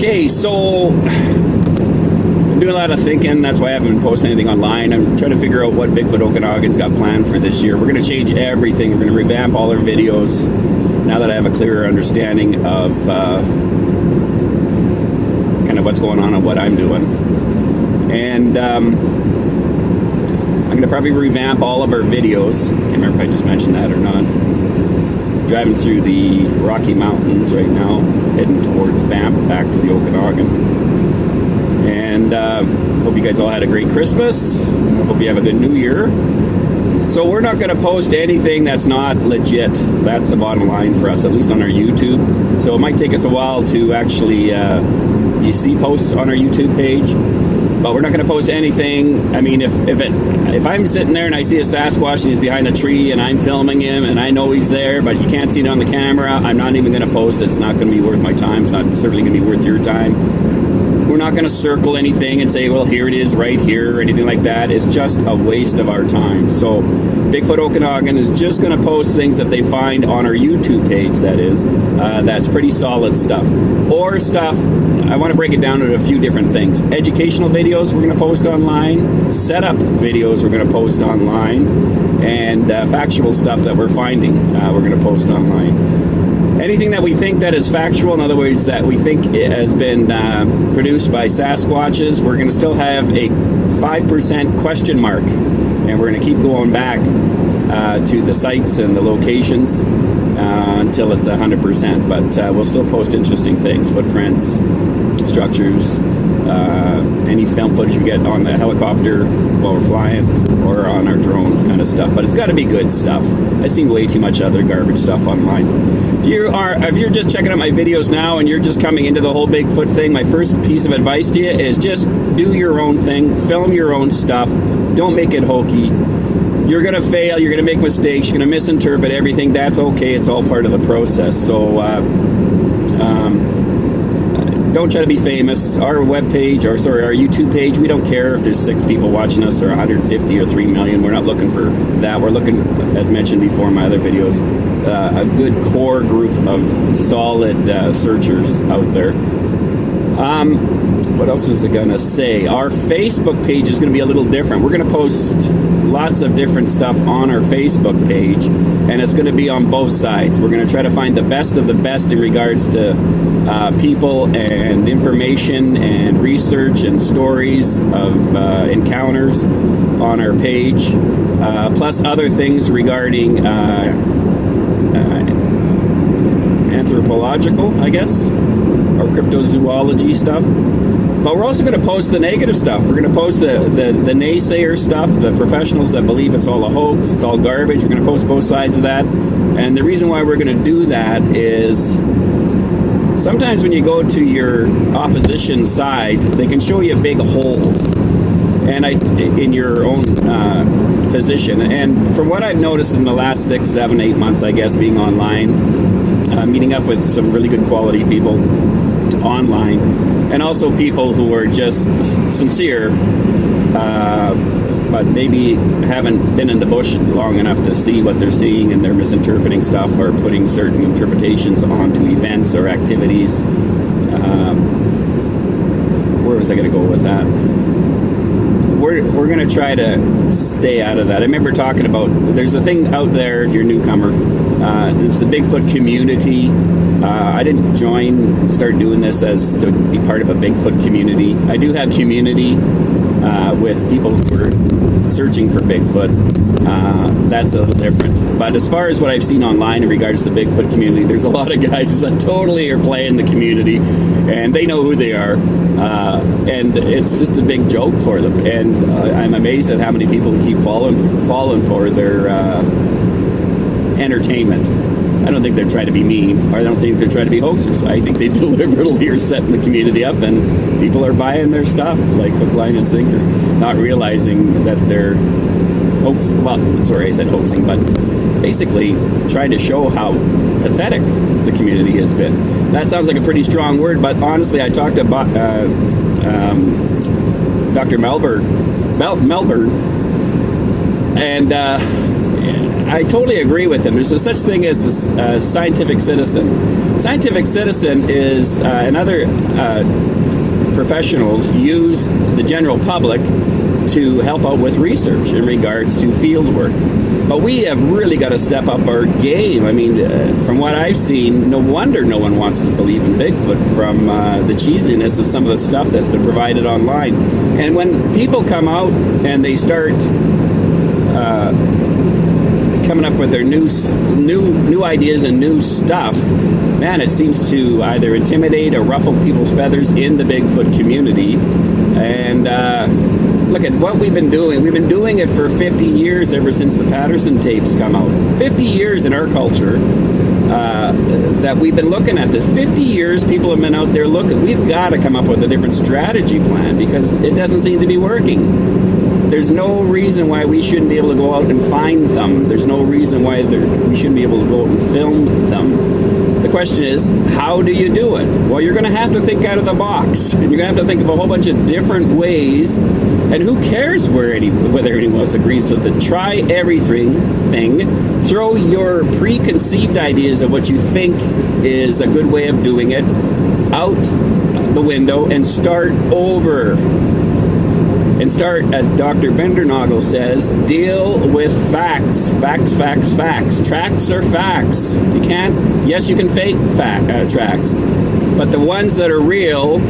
Okay, so I'm doing a lot of thinking. That's why I haven't been posting anything online. I'm trying to figure out what Bigfoot Okanagan's got planned for this year. We're going to change everything. We're going to revamp all our videos now that I have a clearer understanding of kind of what's going on and what I'm doing. And I'm going to probably revamp all of our videos. Can't remember if I just mentioned that or not. Driving through the Rocky Mountains right now, heading towards Banff, back to the Okanagan. And hope you guys all had a great Christmas. Hope you have a good New Year. So we're not going to post anything that's not legit. That's the bottom line for us, at least on our YouTube. So it might take us a while to actually, you see posts on our YouTube page. But we're not going to post anything. I mean, if I'm sitting there and I see a Sasquatch and he's behind a tree and I'm filming him and I know he's there, but you can't see it on the camera, I'm not even going to post it. It's not going to be worth my time. It's not certainly going to be worth your time. We're not going to circle anything and say, well, here it is right here or anything like that. It's just a waste of our time. So Bigfoot Okanagan is just going to post things that they find on our YouTube page, that is. That's pretty solid stuff. Or stuff, I want to break it down into a few different things. Educational videos we're going to post online. Setup videos we're going to post online. And factual stuff that we're finding we're going to post online. Anything that we think that is factual, in other words, that we think it has been produced by Sasquatches, we're going to still have a 5% question mark. And we're going to keep going back to the sites and the locations until it's 100%. But we'll still post interesting things, footprints, structures, any film footage we get on the helicopter while we're flying, or on our drones, kind of stuff. But it's got to be good stuff. I've seen way too much other garbage stuff online. If you're just checking out my videos now and you're just coming into the whole Bigfoot thing, my first piece of advice to you is just do your own thing, film your own stuff. Don't make it hokey. You're going to fail, you're going to make mistakes, you're going to misinterpret everything. That's okay, it's all part of the process. So don't try to be famous. Our webpage, our YouTube page, we don't care if there's 6 people watching us or 150 or 3 million. We're not looking for that. We're looking, as mentioned before in my other videos, a good core group of solid searchers out there. What else was I going to say? Our Facebook page is going to be a little different. We're going to post lots of different stuff on our Facebook page, and it's going to be on both sides. We're going to try to find the best of the best in regards to people and information and research and stories of encounters on our page, plus other things regarding anthropological, I guess, or cryptozoology stuff. But we're also going to post the negative stuff. We're going to post the naysayer stuff, the professionals that believe it's all a hoax, it's all garbage. We're going to post both sides of that. And the reason why we're going to do that is sometimes when you go to your opposition side, they can show you big holes in your own position. And from what I've noticed in the last 6, 7, 8 months, I guess, being online, meeting up with some really good quality people online, and also people who are just sincere, but maybe haven't been in the bush long enough to see what they're seeing, and they're misinterpreting stuff or putting certain interpretations onto events or activities. Where was I going to go with that? We're going to try to stay out of that. I remember talking about, there's a thing out there, if you're a newcomer, it's the Bigfoot community. I didn't start doing this as to be part of a Bigfoot community. I do have community with people who are searching for Bigfoot. That's a little different. But as far as what I've seen online in regards to the Bigfoot community, there's a lot of guys that totally are playing the community, and they know who they are. And it's just a big joke for them. And I'm amazed at how many people keep falling for their entertainment. I don't think they're trying to be mean, or I don't think they're trying to be hoaxers. I think they deliberately are setting the community up, and people are buying their stuff like hook, line, and sinker, not realizing that they're hoaxing. Well, sorry, I said hoaxing, but basically trying to show how pathetic the community has been. That sounds like a pretty strong word, but honestly, I talked to Dr. Melbourne, and I totally agree with him. There's a such thing as a scientific citizen. Scientific citizen is and other professionals use the general public to help out with research in regards to field work. But we have really got to step up our game. I mean, from what I've seen, no wonder no one wants to believe in Bigfoot from the cheesiness of some of the stuff that's been provided online. And when people come out and they start coming up with their new ideas and new stuff, man, it seems to either intimidate or ruffle people's feathers in the Bigfoot community. And look at what we've been doing. We've been doing it for 50 years, ever since the Patterson tapes come out. 50 years in our culture that we've been looking at this. 50 years people have been out there looking. We've got to come up with a different strategy plan because it doesn't seem to be working. There's no reason why we shouldn't be able to go out and find them. There's no reason why we shouldn't be able to go out and film them. The question is, how do you do it? Well, you're going to have to think out of the box. And you're going to have to think of a whole bunch of different ways. And who cares whether anyone else agrees with it? Try everything. Throw your preconceived ideas of what you think is a good way of doing it out the window and start over. And start, as Dr. Bendernagel says, deal with facts. Facts, facts, facts. Tracks are facts. You can't, yes, you can fake tracks, but the ones that are real,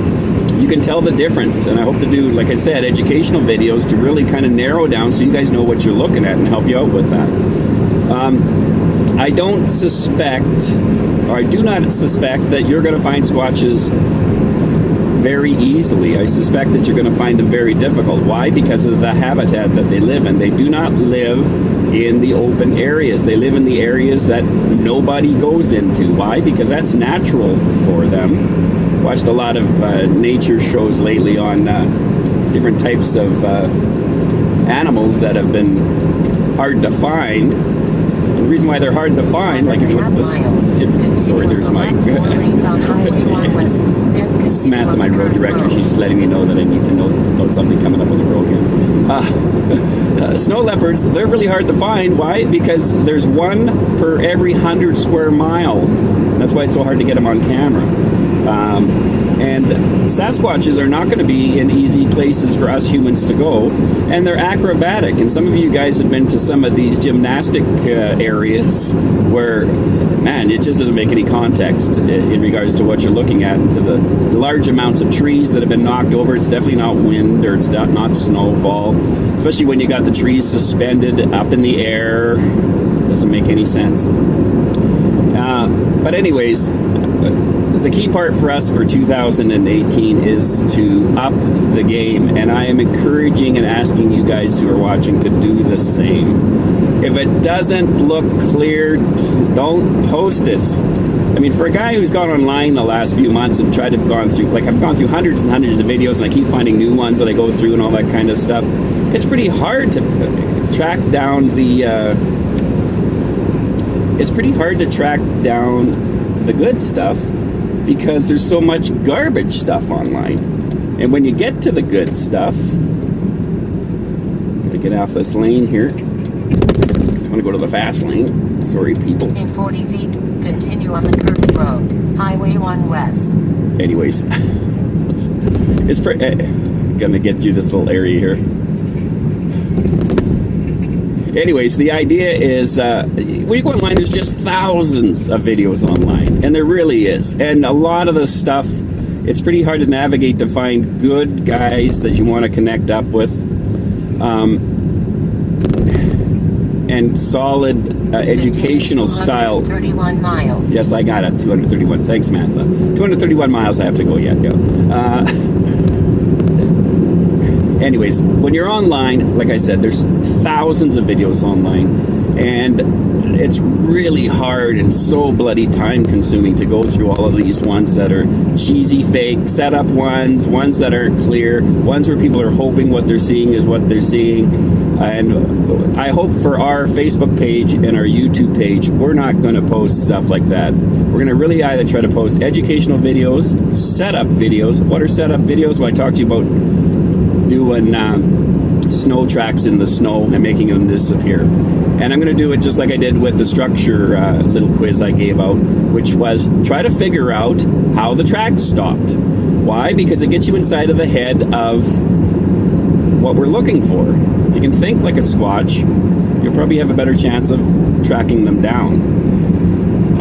you can tell the difference. And I hope to do, like I said, educational videos to really kind of narrow down so you guys know what you're looking at and help you out with that. I don't suspect, or I do not suspect that you're going to find Squatches very easily. I suspect that you're going to find them very difficult. Why? Because of the habitat that they live in. They do not live in the open areas. They live in the areas that nobody goes into. Why? Because that's natural for them. Watched a lot of nature shows lately on different types of animals that have been hard to find. The reason why they're hard to find, like if you look at this, sorry, there's my Samantha, my road director. She's just letting me know that I need to note something coming up on the road here. Snow leopards, they're really hard to find. Why? Because there's one per every 100 square miles. That's why it's so hard to get them on camera. And Sasquatches are not going to be in easy places for us humans to go, and they're acrobatic. And some of you guys have been to some of these gymnastic areas where, man, it just doesn't make any context in regards to what you're looking at, and to the large amounts of trees that have been knocked over. It's definitely not wind, or it's not snowfall, especially when you got the trees suspended up in the air. Doesn't make any sense. But anyways, the key part for us for 2018 is to up the game, and I am encouraging and asking you guys who are watching to do the same. If it doesn't look clear, don't post it. I mean, for a guy who's gone online the last few months and tried to have gone through, like I've gone through hundreds and hundreds of videos, and I keep finding new ones that I go through and all that kind of stuff, it's pretty hard to track down the good stuff, because there's so much garbage stuff online. And when you get to the good stuff, gotta get off this lane here. I want to go to the fast lane. Sorry, people. In 40 feet, continue on the curved road, Highway 1 West. Anyways, it's gonna get through this little area here. Anyways, the idea is, when you go online, there's just thousands of videos online, and there really is. And a lot of the stuff, it's pretty hard to navigate to find good guys that you want to connect up with, and solid educational style. 231 miles. Yes, I got it. 231. Thanks, Samantha. 231 miles I have to go yet. Anyways, when you're online, like I said, there's thousands of videos online, and it's really hard and so bloody time consuming to go through all of these ones that are cheesy, fake, setup ones that aren't clear, ones where people are hoping what they're seeing is what they're seeing. And I hope for our Facebook page and our YouTube page, we're not going to post stuff like that. We're going to really either try to post educational videos, setup videos. What are setup videos? Well, I talked to you about doing snow tracks in the snow and making them disappear. And I'm going to do it just like I did with the structure little quiz I gave out, which was try to figure out how the tracks stopped. Why? Because it gets you inside of the head of what we're looking for. If you can think like a Squatch, you'll probably have a better chance of tracking them down.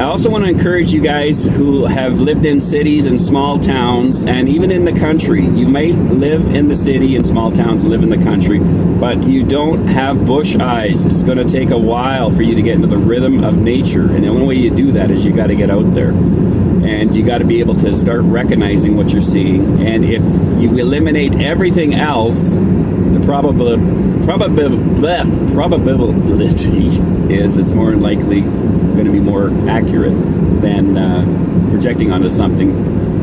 I also want to encourage you guys who have lived in cities and small towns, and even in the country. You may live in the city and small towns and live in the country, but you don't have bush eyes. It's going to take a while for you to get into the rhythm of nature, and the only way you do that is you got to get out there. And you got to be able to start recognizing what you're seeing. And if you eliminate everything else, the probability is it's more likely going to be more accurate than projecting onto something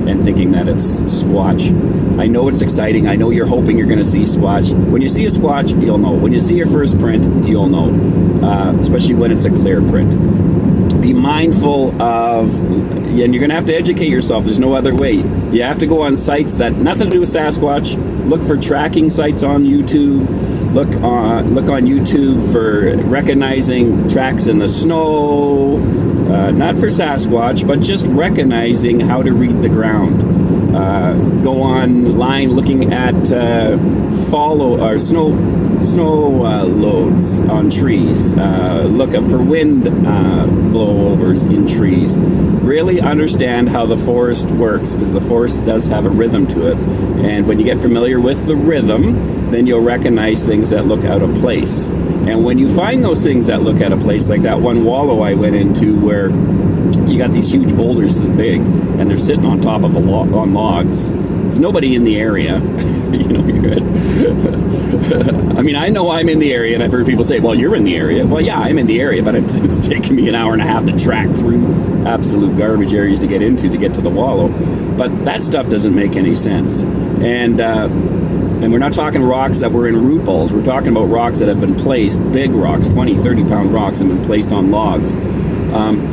and thinking that it's Squatch. I know it's exciting. I know you're hoping you're going to see Squatch. When you see a Squatch, you'll know. When you see your first print, you'll know. Especially when it's a clear print. Be mindful of, and you're going to have to educate yourself. There's no other way. You have to go on sites that nothing to do with Sasquatch. Look for tracking sites on YouTube. Look on YouTube for recognizing tracks in the snow. Not for Sasquatch, but just recognizing how to read the ground. Go online looking at snow loads on trees. Look up for wind blowovers in trees. Really understand how the forest works, because the forest does have a rhythm to it. And when you get familiar with the rhythm, then you'll recognize things that look out of place. And when you find those things that look out of place, like that one wallow I went into where you got these huge boulders this big, and they're sitting on top of on logs. There's nobody in the area. You know, you're good. I mean, I know I'm in the area, and I've heard people say, well, you're in the area. Well, yeah, I'm in the area, but it's taken me an hour and a half to track through absolute garbage areas to get to the wallow. But that stuff doesn't make any sense. And we're not talking rocks that were in root balls. We're talking about rocks that have been placed, big rocks, 20, 30-pound rocks, have been placed on logs.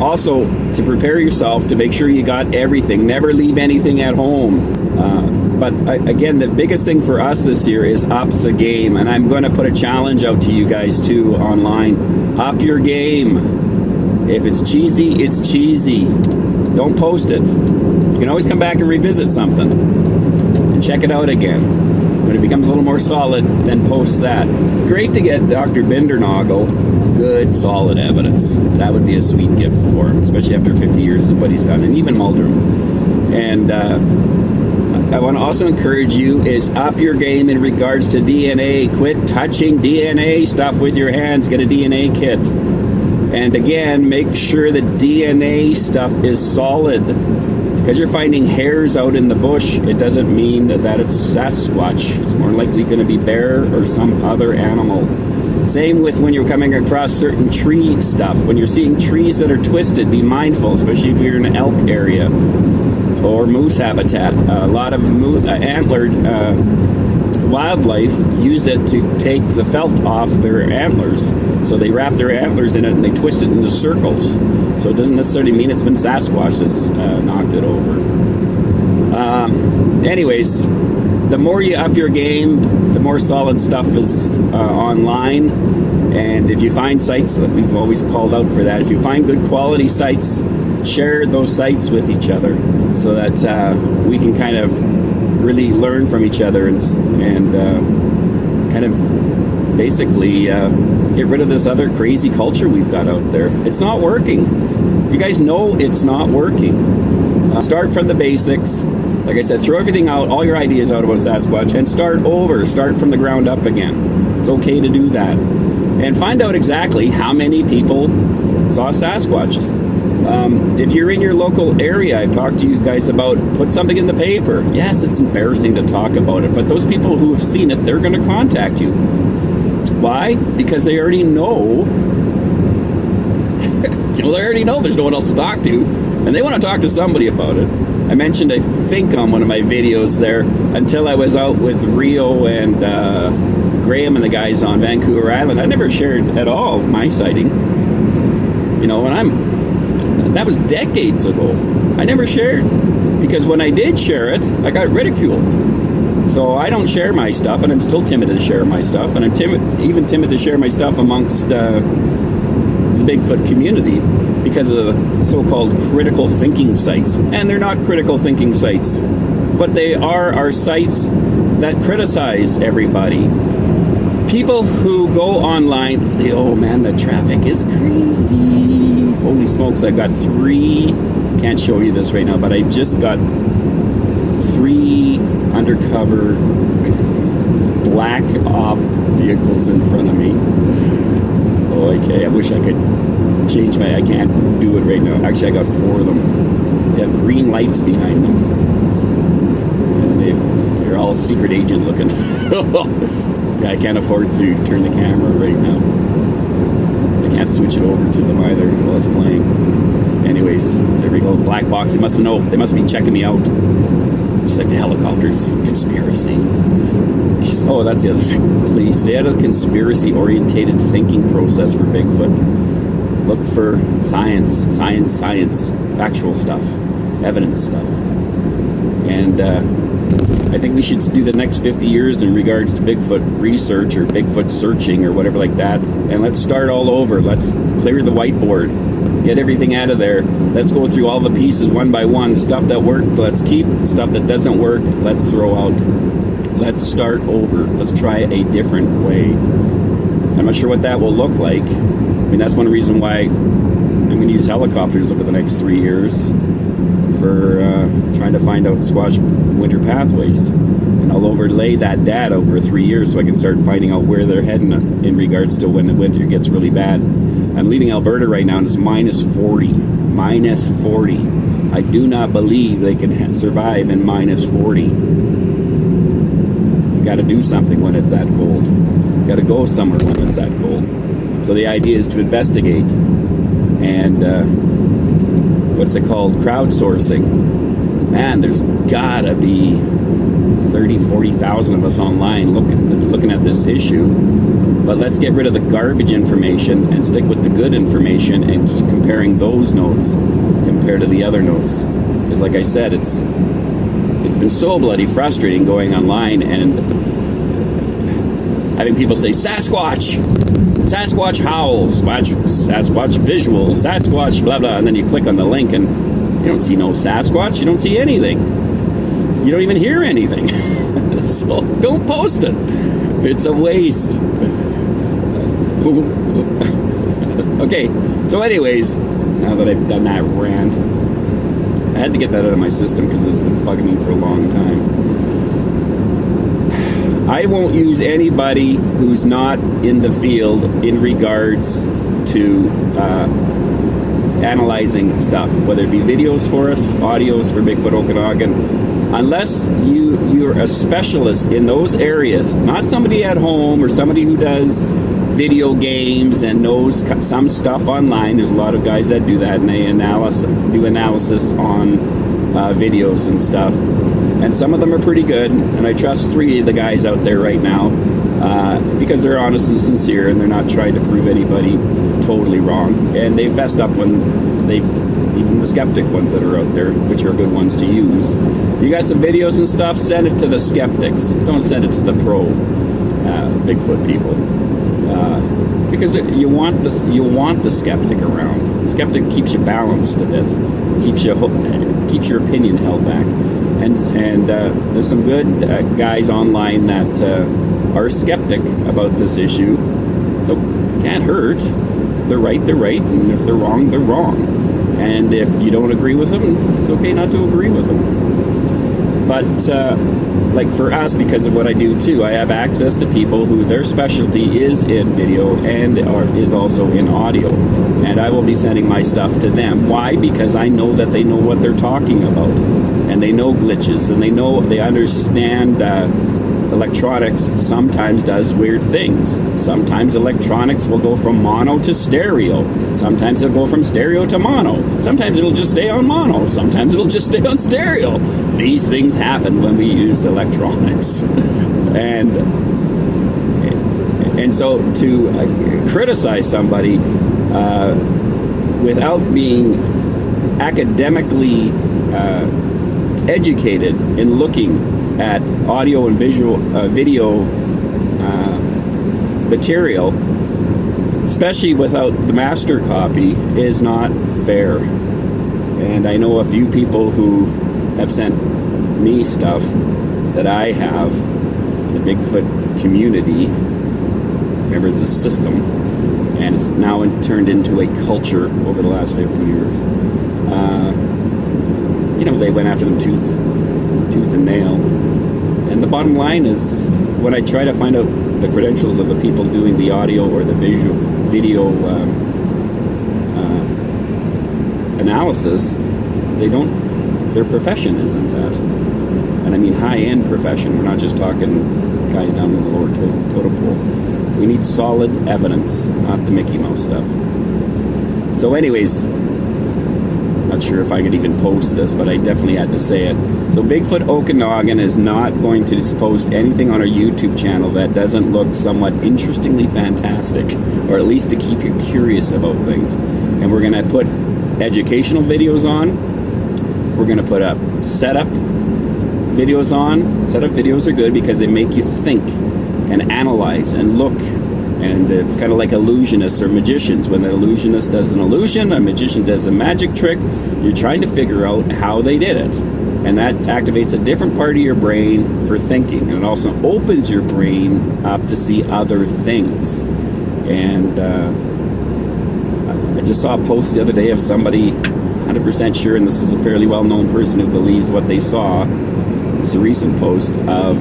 Also, to prepare yourself to make sure you got everything. Never leave anything at home. But again, the biggest thing for us this year is up the game. And I'm going to put a challenge out to you guys too online. Up your game. If it's cheesy, it's cheesy. Don't post it. You can always come back and revisit something and check it out again. When it becomes a little more solid, then post that. Great to get Dr. Bindernagel good, solid evidence. That would be a sweet gift for him, especially after 50 years of what he's done, and even Muldrum. And I want to also encourage you is up your game in regards to DNA. Quit touching DNA stuff with your hands. Get a DNA kit. And again, make sure the DNA stuff is solid. Because you're finding hairs out in the bush, it doesn't mean that it's Sasquatch. It's more likely going to be bear or some other animal. Same with when you're coming across certain tree stuff. When you're seeing trees that are twisted, be mindful, especially if you're in an elk area or moose habitat. A lot of antlered wildlife use it to take the felt off their antlers. So they wrap their antlers in it and they twist it into circles. So it doesn't necessarily mean it's been Sasquatch that's knocked it over. Anyways, the more you up your game, the more solid stuff is online. And if you find sites, that we've always called out for that, if you find good quality sites, share those sites with each other so that we can kind of really learn from each other and kind of basically get rid of this other crazy culture we've got out there. It's not working. You guys know it's not working. Start from the basics. Like I said, throw everything out, all your ideas out about Sasquatch, and start over. Start from the ground up again. It's okay to do that. And find out exactly how many people saw Sasquatches. If you're in your local area, I've talked to you guys about put something in the paper. Yes, it's embarrassing to talk about it, but those people who have seen it, they're going to contact you. Why? Because they already know. They already know there's no one else to talk to, and they want to talk to somebody about it. I mentioned, I think, on one of my videos there, until I was out with Rio and Graham and the guys on Vancouver Island, I never shared at all my sighting. You know, that was decades ago. I never shared, because when I did share it, I got ridiculed. So I don't share my stuff, and I'm still timid to share my stuff, and I'm even timid to share my stuff amongst the Bigfoot community because of the so-called critical thinking sites. And they're not critical thinking sites. What they are sites that criticize everybody. People who go online, oh man, the traffic is crazy. Holy smokes, I've got 3, can't show you this right now, but I've just got 3 undercover black op vehicles in front of me. Oh, okay, I wish I could change I can't do it right now. Actually, I got 4 of them. They have green lights behind them. And they're all secret agent looking. Yeah, I can't afford to turn the camera right now. I can't switch it over to them either while it's playing. Anyways, there we go. The black box. They must know. They must be checking me out. Just like the helicopters. Conspiracy. Oh, that's the other thing. Please stay out of the conspiracy-orientated thinking process for Bigfoot. Look for science, factual stuff, evidence stuff. And I think we should do the next 50 years in regards to Bigfoot research or Bigfoot searching or whatever like that. And let's start all over. Let's clear the whiteboard. Get everything out of there. Let's go through all the pieces one by one. The stuff that worked, let's keep. The stuff that doesn't work, let's throw out. Let's start over. Let's try a different way. I'm not sure what that will look like. I mean, that's one reason why I'm going to use helicopters over the next 3 years for trying to find out Squatch winter pathways. And I'll overlay that data over 3 years so I can start finding out where they're heading in regards to when the winter gets really bad. I'm leaving Alberta right now and it's minus 40. Minus 40. I do not believe they can survive in minus 40. You got to do something when it's that cold. You got to go somewhere when it's that cold. So the idea is to investigate and what's it called? Crowdsourcing. Man, there's gotta be 30,000-40,000 of us online looking at this issue. But let's get rid of the garbage information and stick with the good information and keep comparing those notes compared to the other notes. Because like I said, it's been so bloody frustrating going online and having people say, Sasquatch! Sasquatch howls, Sasquatch visuals, Sasquatch blah blah, and then you click on the link and you don't see no Sasquatch, you don't see anything. You don't even hear anything. So don't post it. It's a waste. Okay, so anyways, now that I've done that rant, I had to get that out of my system because it's been bugging me for a long time. I won't use anybody who's not in the field in regards to analyzing stuff, whether it be videos for us, audios for Bigfoot Okanagan, unless you're a specialist in those areas, not somebody at home or somebody who does video games and knows some stuff online. There's a lot of guys that do that and they do analysis on videos and stuff. And some of them are pretty good, and I trust 3 of the guys out there right now because they're honest and sincere, and they're not trying to prove anybody totally wrong. And they fessed up when even the skeptic ones that are out there, which are good ones to use. You got some videos and stuff, send it to the skeptics. Don't send it to the pro Bigfoot people. Because you want the skeptic around. The skeptic keeps you balanced a bit, keeps your opinion held back. And there's some good guys online that are skeptic about this issue. So can't hurt. If they're right, they're right, and if they're wrong, they're wrong. And if you don't agree with them, it's okay not to agree with them. But like for us, because of what I do too, I have access to people who their specialty is in video and is also in audio. And I will be sending my stuff to them. Why? Because I know that they know what they're talking about. And they know glitches, and they understand electronics sometimes does weird things. Sometimes electronics will go from mono to stereo. Sometimes it'll go from stereo to mono. Sometimes it'll just stay on mono. Sometimes it'll just stay on stereo. These things happen when we use electronics. And so to criticize somebody without being academically educated in looking at audio and video material, especially without the master copy, is not fair. And I know a few people who have sent me stuff that I have in the Bigfoot community. Remember, it's a system, and it's now turned into a culture over the last 50 years. You know, they went after them tooth and nail. And the bottom line is, when I try to find out the credentials of the people doing the audio or the video analysis, their profession isn't that. And I mean high-end profession. We're not just talking guys down in the lower totem pole. We need solid evidence, not the Mickey Mouse stuff. So anyways, not sure if I could even post this, but I definitely had to say it. So Bigfoot Okanagan is not going to post anything on our YouTube channel that doesn't look somewhat interestingly fantastic, or at least to keep you curious about things. And we're going to put educational videos on. We're going to put up setup videos on. Setup videos are good because they make you think and analyze and look. And it's kind of like illusionists or magicians. When an illusionist does an illusion, a magician does a magic trick, you're trying to figure out how they did it. And that activates a different part of your brain for thinking. And it also opens your brain up to see other things. And I just saw a post the other day of somebody 100% sure, and this is a fairly well-known person who believes what they saw. It's a recent post of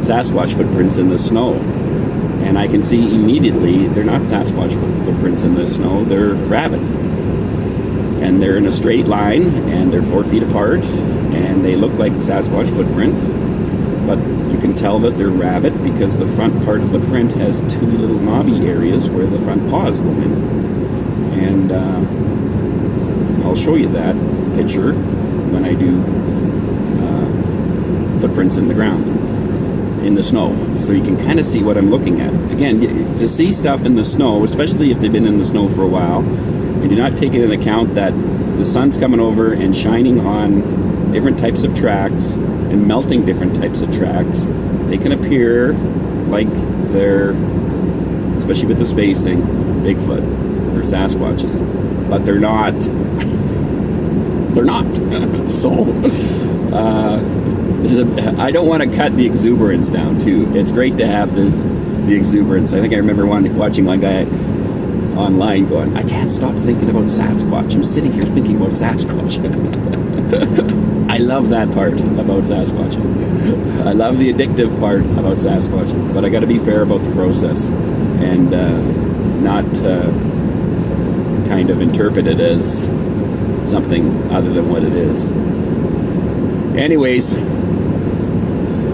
Sasquatch footprints in the snow. And I can see immediately they're not Sasquatch footprints in the snow, they're rabbit. And they're in a straight line, and they're 4 feet apart, and they look like Sasquatch footprints. But you can tell that they're rabbit because the front part of the print has 2 little knobby areas where the front paws go in. And I'll show you that picture when I do footprints in the ground, in the snow, so you can kind of see what I'm looking at. Again, to see stuff in the snow, especially if they've been in the snow for a while, and do not take it into account that the sun's coming over and shining on different types of tracks and melting different types of tracks, they can appear like they're, especially with the spacing, Bigfoot or Sasquatches, but they're not. They're not. So I don't want to cut the exuberance down too. It's great to have the exuberance. I think I remember watching one guy online going, I can't stop thinking about Sasquatch. I'm sitting here thinking about Sasquatch. I love that part about Sasquatch. I love the addictive part about Sasquatch, but I got to be fair about the process and not kind of interpret it as something other than what it is. Anyways,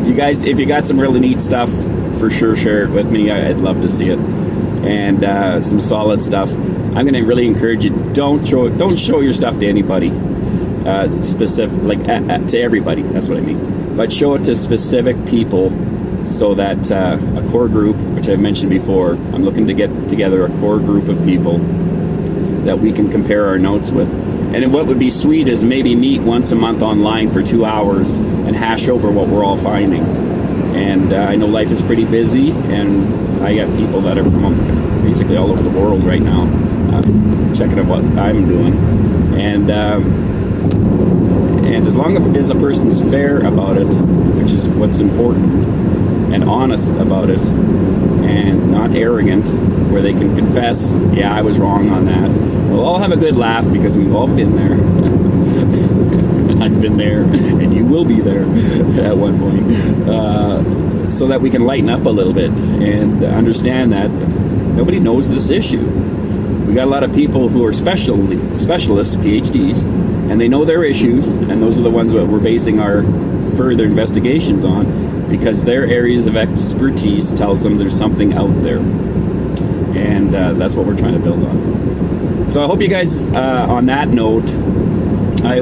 you guys, if you got some really neat stuff, for sure share it with me. I'd love to see it. And some solid stuff. I'm going to really encourage you, don't show your stuff to anybody, specific, like to everybody, that's what I mean. But show it to specific people, so that a core group, which I've mentioned before, I'm looking to get together a core group of people that we can compare our notes with. And what would be sweet is maybe meet once a month online for 2 hours and hash over what we're all finding. And I know life is pretty busy, and I got people that are from basically all over the world right now checking out what I'm doing. And as long as a person's fair about it, which is what's important, and honest about it, and not arrogant, where they can confess, yeah, I was wrong on that. We'll all have a good laugh because we've all been there. I've been there, and you will be there at one point. So that we can lighten up a little bit and understand that nobody knows this issue. We got a lot of people who are specialists, PhDs, and they know their issues, and those are the ones that we're basing our further investigations on, because their areas of expertise tells them there's something out there. And that's what we're trying to build on. So I hope you guys, on that note, I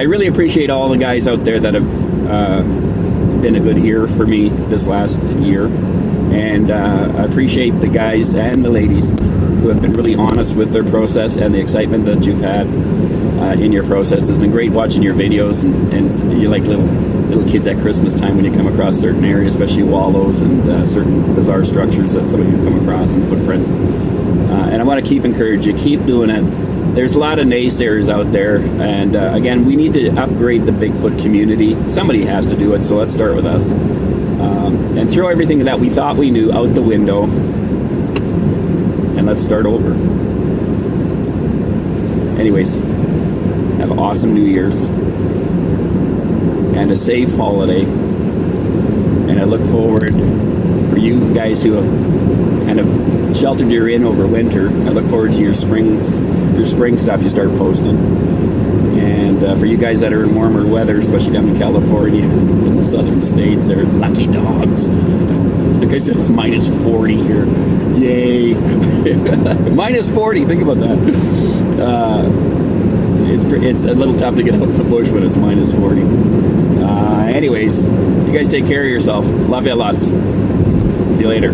really appreciate all the guys out there that have been a good ear for me this last year. And I appreciate the guys and the ladies who have been really honest with their process and the excitement that you've had. in your process. It's been great watching your videos, and you're like little kids at Christmas time when you come across certain areas, especially wallows and certain bizarre structures that some of you have come across and footprints. And I want to keep encourage you, keep doing it. There's a lot of naysayers out there, and again, we need to upgrade the Bigfoot community. Somebody has to do it, so let's start with us. And throw everything that we thought we knew out the window, and let's start over. Anyways, have an awesome New Year's and a safe holiday. And I look forward for you guys who have kind of sheltered your inn over winter. I look forward to your spring stuff you start posting. And for you guys that are in warmer weather, especially down in California, in the southern states, they're lucky dogs. Like I said, it's minus 40 here. Yay. Minus 40, think about that. It's a little tough to get out in the bush when it's minus 40. Anyways, you guys take care of yourself. Love you lots. See you later.